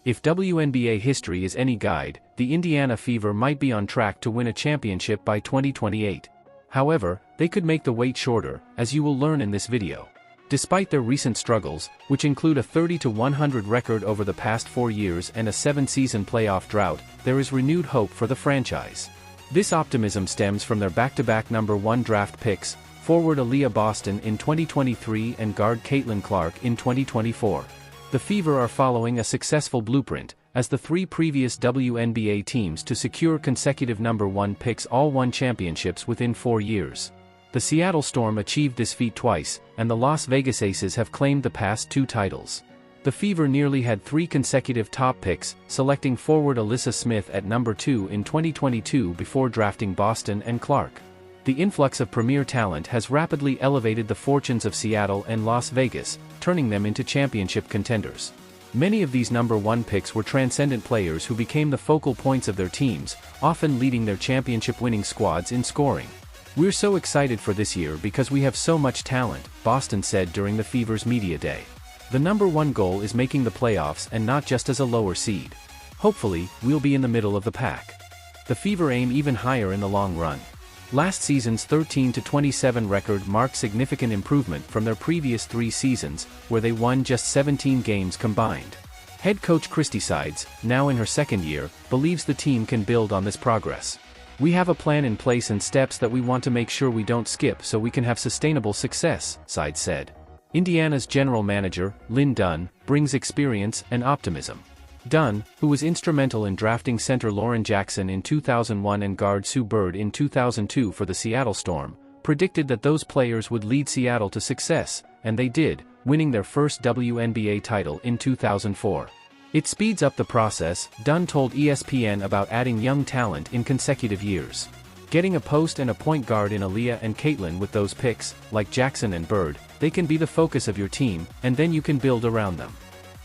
If WNBA history is any guide, the Indiana Fever might be on track to win a championship by 2028. However, they could make the wait shorter, as you will learn in this video. Despite their recent struggles, which include a 30-100 record over the past 4 years and a 7-season playoff drought, there is renewed hope for the franchise. This optimism stems from their back-to-back #1 draft picks, forward Aaliyah Boston in 2023 and guard Caitlin Clark in 2024. The Fever are following a successful blueprint, as the 3 previous WNBA teams to secure consecutive #1 picks all won championships within 4 years. The Seattle Storm achieved this feat twice, and the Las Vegas Aces have claimed the past 2 titles. The Fever nearly had 3 consecutive top picks, selecting forward Alyssa Smith at #2 in 2022 before drafting Boston and Clark. The influx of premier talent has rapidly elevated the fortunes of Seattle and Las Vegas, turning them into championship contenders. Many of these #1 picks were transcendent players who became the focal points of their teams, often leading their championship-winning squads in scoring. "We're so excited for this year because we have so much talent," Boston said during the Fever's media day. "The #1 goal is making the playoffs and not just as a lower seed. Hopefully, we'll be in the middle of the pack." The Fever aim even higher in the long run. Last season's 13-27 record marked significant improvement from their previous 3 seasons, where they won just 17 games combined. Head coach Christy Sides, now in her 2nd year, believes the team can build on this progress. "We have a plan in place and steps that we want to make sure we don't skip so we can have sustainable success," Sides said. Indiana's general manager, Lynn Dunn, brings experience and optimism. Dunn, who was instrumental in drafting center Lauren Jackson in 2001 and guard Sue Bird in 2002 for the Seattle Storm, predicted that those players would lead Seattle to success, and they did, winning their first WNBA title in 2004. "It speeds up the process," Dunn told ESPN about adding young talent in consecutive years. "Getting a post and a point guard in Aaliyah and Caitlin with those picks, like Jackson and Bird, they can be the focus of your team, and then you can build around them."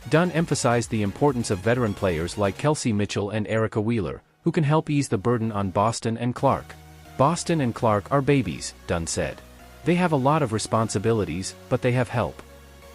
Dunn emphasized the importance of veteran players like Kelsey Mitchell and Erica Wheeler, who can help ease the burden on Boston and Clark. "Boston and Clark are babies," Dunn said. "They have a lot of responsibilities, but they have help."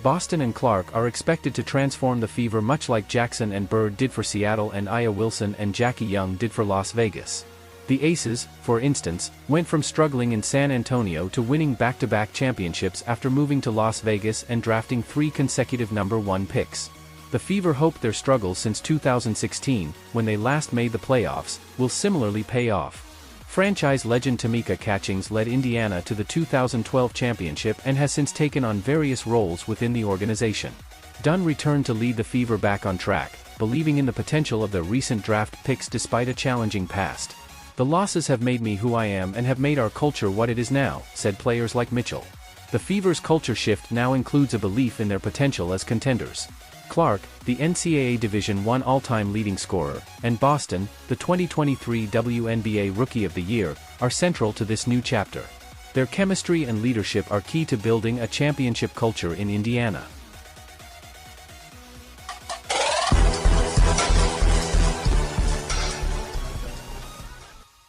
Boston and Clark are expected to transform the Fever much like Jackson and Bird did for Seattle and Aya Wilson and Jackie Young did for Las Vegas. The Aces, for instance, went from struggling in San Antonio to winning back-to-back championships after moving to Las Vegas and drafting 3 consecutive #1 picks. The Fever hope their struggles since 2016, when they last made the playoffs, will similarly pay off. Franchise legend Tamika Catchings led Indiana to the 2012 championship and has since taken on various roles within the organization. Dunn returned to lead the Fever back on track, believing in the potential of their recent draft picks despite a challenging past. "The losses have made me who I am and have made our culture what it is now," said players like Mitchell. The Fever's culture shift now includes a belief in their potential as contenders. Clark, the NCAA Division I all-time leading scorer, and Boston, the 2023 WNBA Rookie of the Year, are central to this new chapter. Their chemistry and leadership are key to building a championship culture in Indiana.